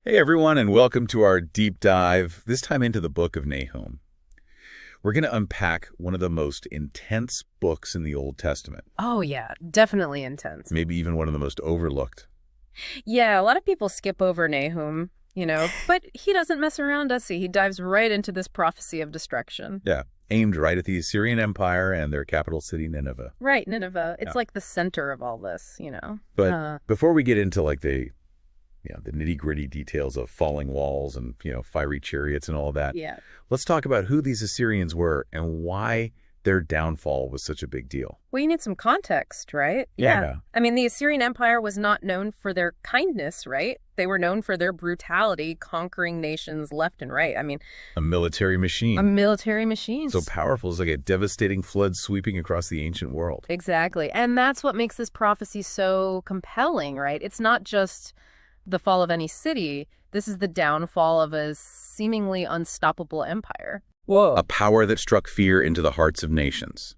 Hey everyone, and welcome to our deep dive, this time into the book of Nahum. We're going to unpack one of the most intense books in the Old Testament, Oh, yeah, definitely intense. maybe even one of the most overlooked. Yeah, a lot of people skip over Nahum, but he doesn't mess around, does he? He dives right into this prophecy of destruction. Yeah, aimed right at the Assyrian Empire and their capital city, Nineveh. Right, Nineveh. It's Yeah. like the center of all this. But before we get into the nitty-gritty details of falling walls and, fiery chariots and all that, Yeah. let's talk about who these Assyrians were and why their downfall was such a big deal. Well, you need some context, right? Yeah. I mean, the Assyrian Empire was not known for their kindness, right? They were known for their brutality, conquering nations left and right. I mean, A military machine. a military machine. So powerful, it's like a devastating flood sweeping across the ancient world. Exactly. And that's what makes this prophecy so compelling, right? It's not just the fall of any city. This is the downfall of a seemingly unstoppable empire. Whoa. A power that struck fear into the hearts of nations.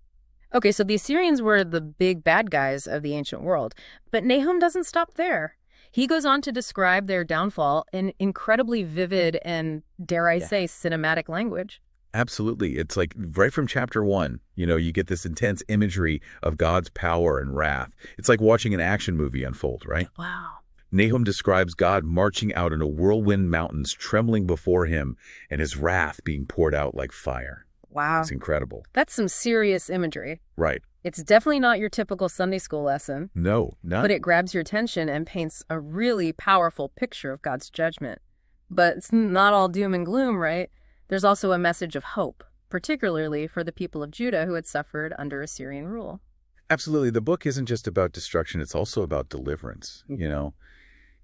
Okay, so the Assyrians were the big bad guys of the ancient world. But Nahum doesn't stop there. He goes on to describe their downfall in incredibly vivid and, dare I say, cinematic language. Absolutely. It's like right from chapter 1, you get this intense imagery of God's power and wrath. It's like watching an action movie unfold, right? Wow. Nahum describes God marching out in a whirlwind mountains, trembling before him, and his wrath being poured out like fire. Wow. It's incredible. That's some serious imagery. Right. It's definitely not your typical Sunday school lesson. No, not. But it grabs your attention and paints a really powerful picture of God's judgment. But it's not all doom and gloom, right? There's also a message of hope, particularly for the people of Judah who had suffered under Assyrian rule. Absolutely. The book isn't just about destruction. It's also about deliverance,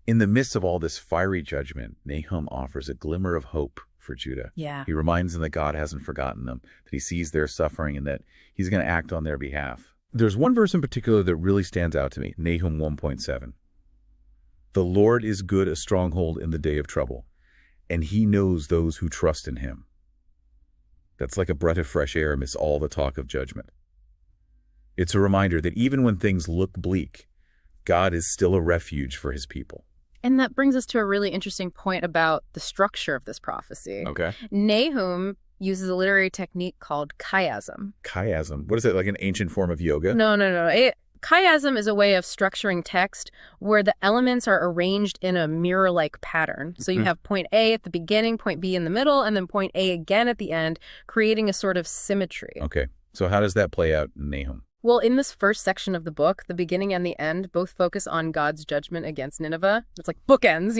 In the midst of all this fiery judgment, Nahum offers a glimmer of hope for Judah. Yeah. He reminds them that God hasn't forgotten them, that he sees their suffering and that he's going to act on their behalf. There's one verse in particular that really stands out to me, Nahum 1.7. The Lord is good, a stronghold in the day of trouble, and he knows those who trust in him. That's like a breath of fresh air amidst all the talk of judgment. It's a reminder that even when things look bleak, God is still a refuge for his people. And that brings us to a really interesting point about the structure of this prophecy. Okay. Nahum uses a literary technique called chiasm. Chiasm. What is it, like an ancient form of yoga? No. Chiasm is a way of structuring text where the elements are arranged in a mirror-like pattern. So you have point A at the beginning, point B in the middle, and then point A again at the end, creating a sort of symmetry. Okay. So how does that play out in Nahum? Well, in this first section of the book, the beginning and the end both focus on God's judgment against Nineveh. It's like bookends,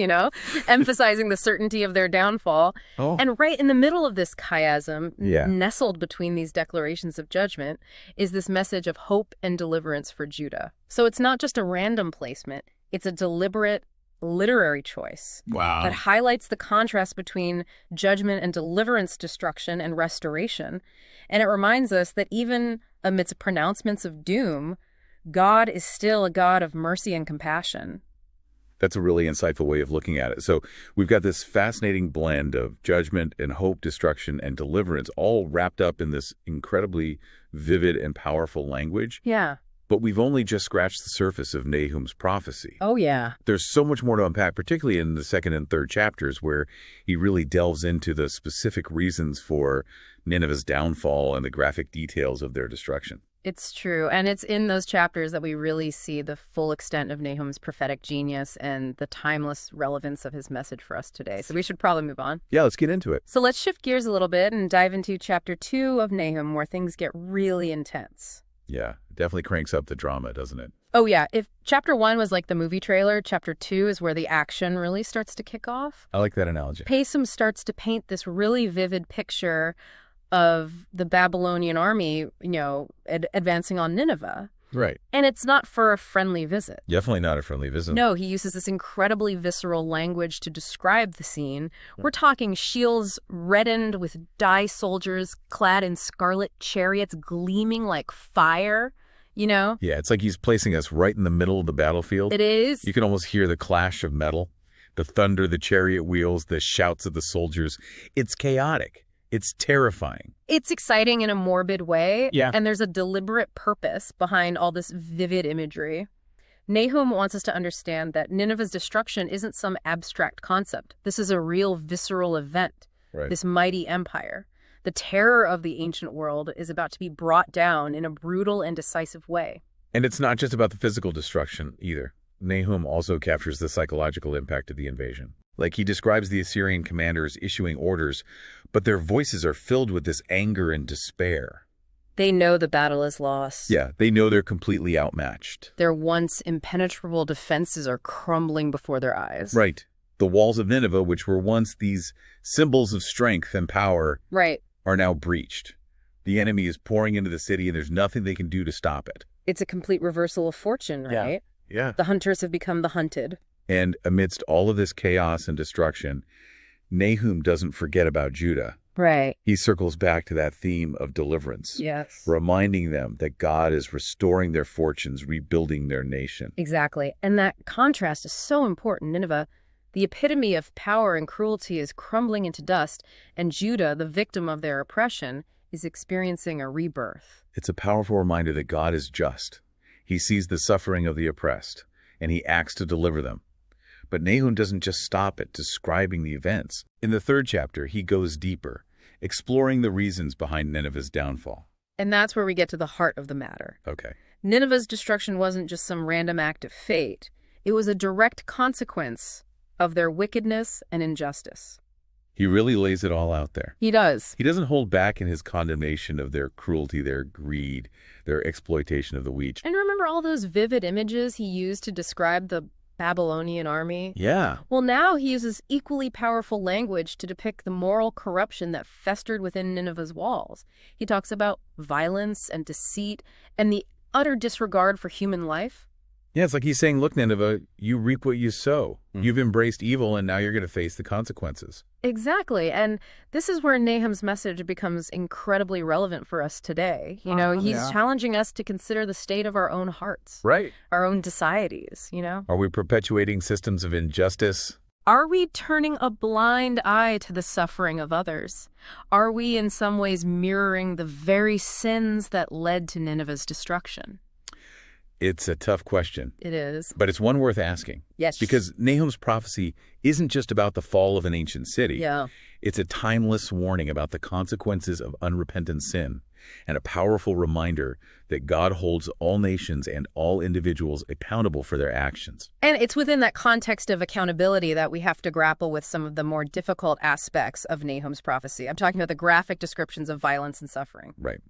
emphasizing the certainty of their downfall. Oh. And right in the middle of this chiasm, Yeah. nestled between these declarations of judgment, is this message of hope and deliverance for Judah. So it's not just a random placement. It's a deliberate literary choice that highlights the contrast between judgment and deliverance, destruction and restoration. And it reminds us that even amidst pronouncements of doom, God is still a God of mercy and compassion. That's a really insightful way of looking at it. So we've got this fascinating blend of judgment and hope, destruction and deliverance, all wrapped up in this incredibly vivid and powerful language. Yeah. But we've only just scratched the surface of Nahum's prophecy. Oh, yeah. There's so much more to unpack, particularly in the second and third chapters, where he really delves into the specific reasons for Nineveh's downfall and the graphic details of their destruction. It's true. And it's in those chapters that we really see the full extent of Nahum's prophetic genius and the timeless relevance of his message for us today. So we should probably move on. Yeah, let's get into it. So let's shift gears a little bit and dive into chapter 2 of Nahum, where things get really intense. Yeah, it definitely cranks up the drama, doesn't it? Oh, yeah. If chapter 1 was like the movie trailer, chapter 2 is where the action really starts to kick off. I like that analogy. Paysum starts to paint this really vivid picture of the Babylonian army, advancing on Nineveh. Right. And it's not for a friendly visit. Definitely not a friendly visit. No, he uses this incredibly visceral language to describe the scene. We're talking shields reddened with dye soldiers clad in scarlet chariots gleaming like fire, Yeah, it's like he's placing us right in the middle of the battlefield. It is. You can almost hear the clash of metal, the thunder, the chariot wheels, the shouts of the soldiers. It's chaotic. It's terrifying. It's exciting in a morbid way. Yeah. And there's a deliberate purpose behind all this vivid imagery. Nahum wants us to understand that Nineveh's destruction isn't some abstract concept. This is a real visceral event, this mighty empire. The terror of the ancient world is about to be brought down in a brutal and decisive way. And it's not just about the physical destruction either. Nahum also captures the psychological impact of the invasion. Like, he describes the Assyrian commanders issuing orders, but their voices are filled with this anger and despair. They know the battle is lost. Yeah, they know they're completely outmatched. Their once impenetrable defenses are crumbling before their eyes. Right. The walls of Nineveh, which were once these symbols of strength and power, are now breached. The enemy is pouring into the city, and there's nothing they can do to stop it. It's a complete reversal of fortune, right? Yeah. The hunters have become the hunted. And amidst all of this chaos and destruction, Nahum doesn't forget about Judah. Right. He circles back to that theme of deliverance. Yes. Reminding them that God is restoring their fortunes, rebuilding their nation. Exactly. And that contrast is so important. Nineveh, the epitome of power and cruelty, is crumbling into dust, and Judah, the victim of their oppression, is experiencing a rebirth. It's a powerful reminder that God is just. He sees the suffering of the oppressed, and he acts to deliver them. But Nahum doesn't just stop at describing the events. In the 3rd chapter, he goes deeper, exploring the reasons behind Nineveh's downfall. And that's where we get to the heart of the matter. Okay. Nineveh's destruction wasn't just some random act of fate. It was a direct consequence of their wickedness and injustice. He really lays it all out there. He does. He doesn't hold back in his condemnation of their cruelty, their greed, their exploitation of the weak. And remember all those vivid images he used to describe the Babylonian army? Yeah. Well, now he uses equally powerful language to depict the moral corruption that festered within Nineveh's walls. He talks about violence and deceit and the utter disregard for human life. Yeah, it's like he's saying, look, Nineveh, you reap what you sow. You've embraced evil, and now you're going to face the consequences. Exactly. And this is where Nahum's message becomes incredibly relevant for us today. He's challenging us to consider the state of our own hearts. Right. Our own societies, Are we perpetuating systems of injustice? Are we turning a blind eye to the suffering of others? Are we in some ways mirroring the very sins that led to Nineveh's destruction? It's a tough question. It is. But it's one worth asking. Yes. Because Nahum's prophecy isn't just about the fall of an ancient city. Yeah. It's a timeless warning about the consequences of unrepentant sin, and a powerful reminder that God holds all nations and all individuals accountable for their actions. And it's within that context of accountability that we have to grapple with some of the more difficult aspects of Nahum's prophecy. I'm talking about the graphic descriptions of violence and suffering. Right.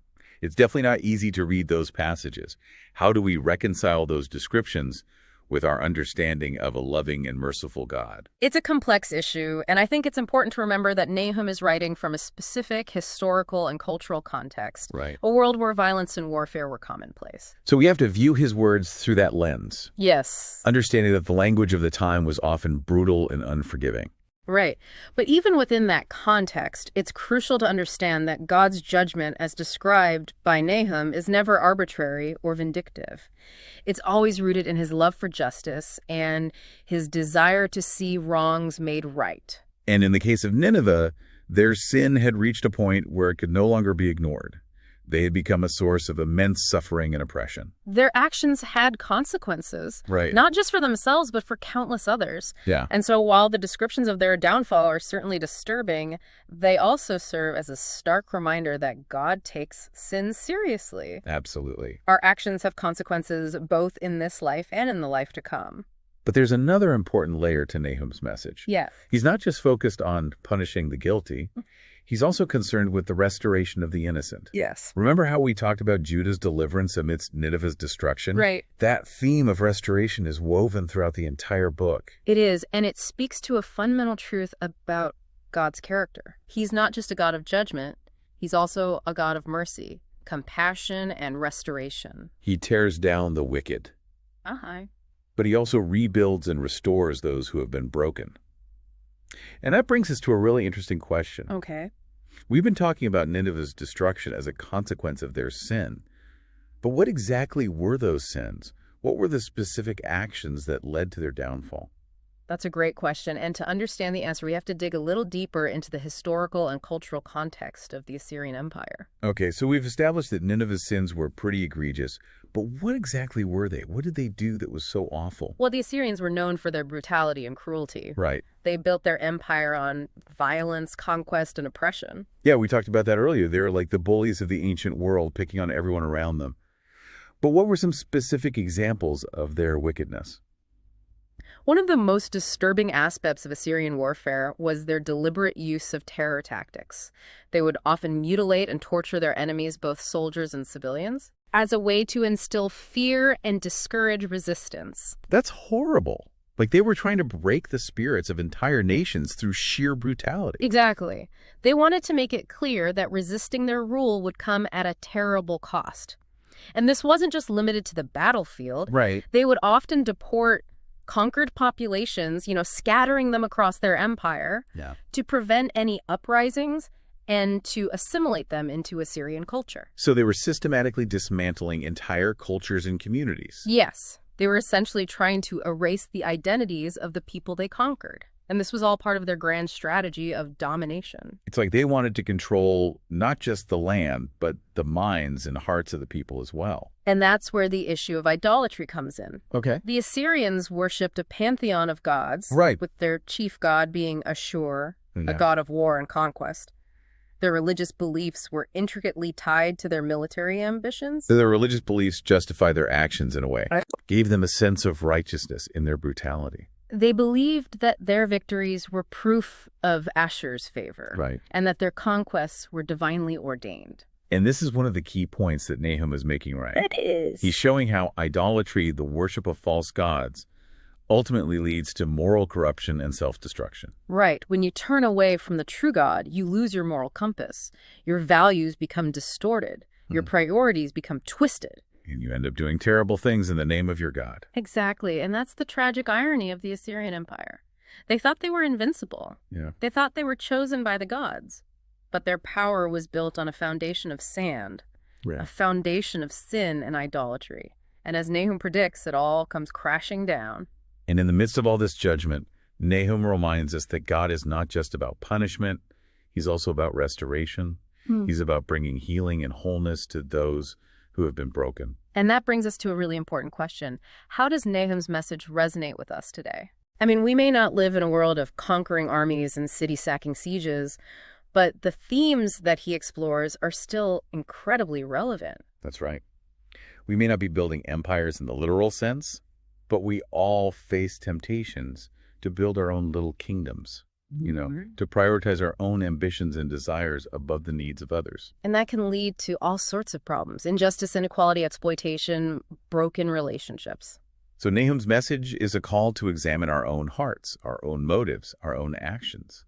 It's definitely not easy to read those passages. How do we reconcile those descriptions with our understanding of a loving and merciful God? It's a complex issue, and I think it's important to remember that Nahum is writing from a specific historical and cultural context, a world where violence and warfare were commonplace. So we have to view his words through that lens. Yes. Understanding that the language of the time was often brutal and unforgiving. Right. But even within that context, it's crucial to understand that God's judgment, as described by Nahum, is never arbitrary or vindictive. It's always rooted in his love for justice and his desire to see wrongs made right. And in the case of Nineveh, their sin had reached a point where it could no longer be ignored. They had become a source of immense suffering and oppression. Their actions had consequences, not just for themselves, but for countless others. Yeah. And so while the descriptions of their downfall are certainly disturbing, they also serve as a stark reminder that God takes sin seriously. Absolutely. Our actions have consequences both in this life and in the life to come. But there's another important layer to Nahum's message. Yeah. He's not just focused on punishing the guilty. He's also concerned with the restoration of the innocent. Yes. Remember how we talked about Judah's deliverance amidst Nineveh's destruction? Right. That theme of restoration is woven throughout the entire book. It is, and it speaks to a fundamental truth about God's character. He's not just a God of judgment. He's also a God of mercy, compassion, and restoration. He tears down the wicked. But he also rebuilds and restores those who have been broken. And that brings us to a really interesting question. Okay. We've been talking about Nineveh's destruction as a consequence of their sin. But what exactly were those sins? What were the specific actions that led to their downfall? That's a great question. And to understand the answer, we have to dig a little deeper into the historical and cultural context of the Assyrian Empire. Okay, so we've established that Nineveh's sins were pretty egregious, but what exactly were they? What did they do that was so awful? Well, the Assyrians were known for their brutality and cruelty. Right. They built their empire on violence, conquest, and oppression. Yeah, we talked about that earlier. They were like the bullies of the ancient world, picking on everyone around them. But what were some specific examples of their wickedness? One of the most disturbing aspects of Assyrian warfare was their deliberate use of terror tactics. They would often mutilate and torture their enemies, both soldiers and civilians, as a way to instill fear and discourage resistance. That's horrible. Like they were trying to break the spirits of entire nations through sheer brutality. Exactly. They wanted to make it clear that resisting their rule would come at a terrible cost. And this wasn't just limited to the battlefield. Right. They would often deport conquered populations, scattering them across their empire to prevent any uprisings and to assimilate them into Assyrian culture. So they were systematically dismantling entire cultures and communities. Yes, they were essentially trying to erase the identities of the people they conquered. And this was all part of their grand strategy of domination. It's like they wanted to control not just the land, but the minds and hearts of the people as well. And that's where the issue of idolatry comes in. Okay. The Assyrians worshipped a pantheon of gods, right, with their chief god being Ashur, a god of war and conquest. Their religious beliefs were intricately tied to their military ambitions. So their religious beliefs justify their actions in a way, gave them a sense of righteousness in their brutality. They believed that their victories were proof of Ashur's favor, right, and that their conquests were divinely ordained. And this is one of the key points that Nahum is making, right? It is. He's showing how idolatry, the worship of false gods, ultimately leads to moral corruption and self-destruction. Right. When you turn away from the true God, you lose your moral compass. Your values become distorted. Your priorities become twisted. And you end up doing terrible things in the name of your God. Exactly. And that's the tragic irony of the Assyrian Empire. They thought they were invincible. Yeah. They thought they were chosen by the gods. But their power was built on a foundation of sand, a foundation of sin and idolatry. And as Nahum predicts, it all comes crashing down. And in the midst of all this judgment, Nahum reminds us that God is not just about punishment. He's also about restoration. He's about bringing healing and wholeness to those who have been broken. And that brings us to a really important question. How does Nahum's message resonate with us today? I mean, we may not live in a world of conquering armies and city-sacking sieges, but the themes that he explores are still incredibly relevant. That's right. We may not be building empires in the literal sense, but we all face temptations to build our own little kingdoms, to prioritize our own ambitions and desires above the needs of others. And that can lead to all sorts of problems: injustice, inequality, exploitation, broken relationships. So Nahum's message is a call to examine our own hearts, our own motives, our own actions.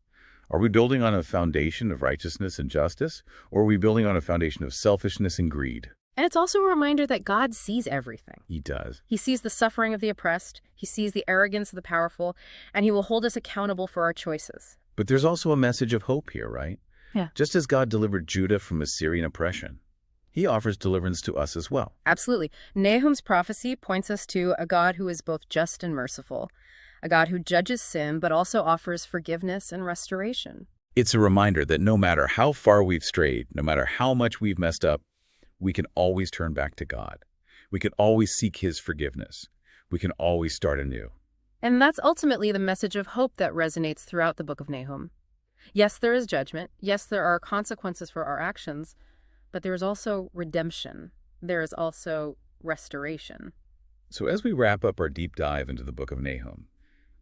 Are we building on a foundation of righteousness and justice, or are we building on a foundation of selfishness and greed? And it's also a reminder that God sees everything. He does. He sees the suffering of the oppressed, he sees the arrogance of the powerful, and he will hold us accountable for our choices. But there's also a message of hope here, right? Yeah. Just as God delivered Judah from Assyrian oppression, he offers deliverance to us as well. Absolutely. Nahum's prophecy points us to a God who is both just and merciful, a God who judges sin but also offers forgiveness and restoration. It's a reminder that no matter how far we've strayed, no matter how much we've messed up, we can always turn back to God. We can always seek his forgiveness. We can always start anew. And that's ultimately the message of hope that resonates throughout the book of Nahum. Yes, there is judgment. Yes, there are consequences for our actions, but there is also redemption. There is also restoration. So as we wrap up our deep dive into the book of Nahum,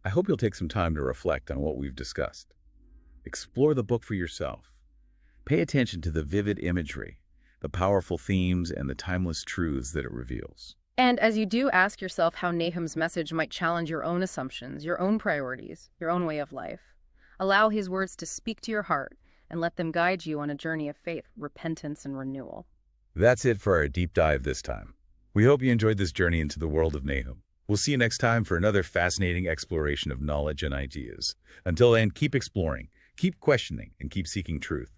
I hope you'll take some time to reflect on what we've discussed. Explore the book for yourself. Pay attention to the vivid imagery, the powerful themes, and the timeless truths that it reveals. And as you do, ask yourself how Nahum's message might challenge your own assumptions, your own priorities, your own way of life. Allow his words to speak to your heart and let them guide you on a journey of faith, repentance, and renewal. That's it for our deep dive this time. We hope you enjoyed this journey into the world of Nahum. We'll see you next time for another fascinating exploration of knowledge and ideas. Until then, keep exploring, keep questioning, and keep seeking truth.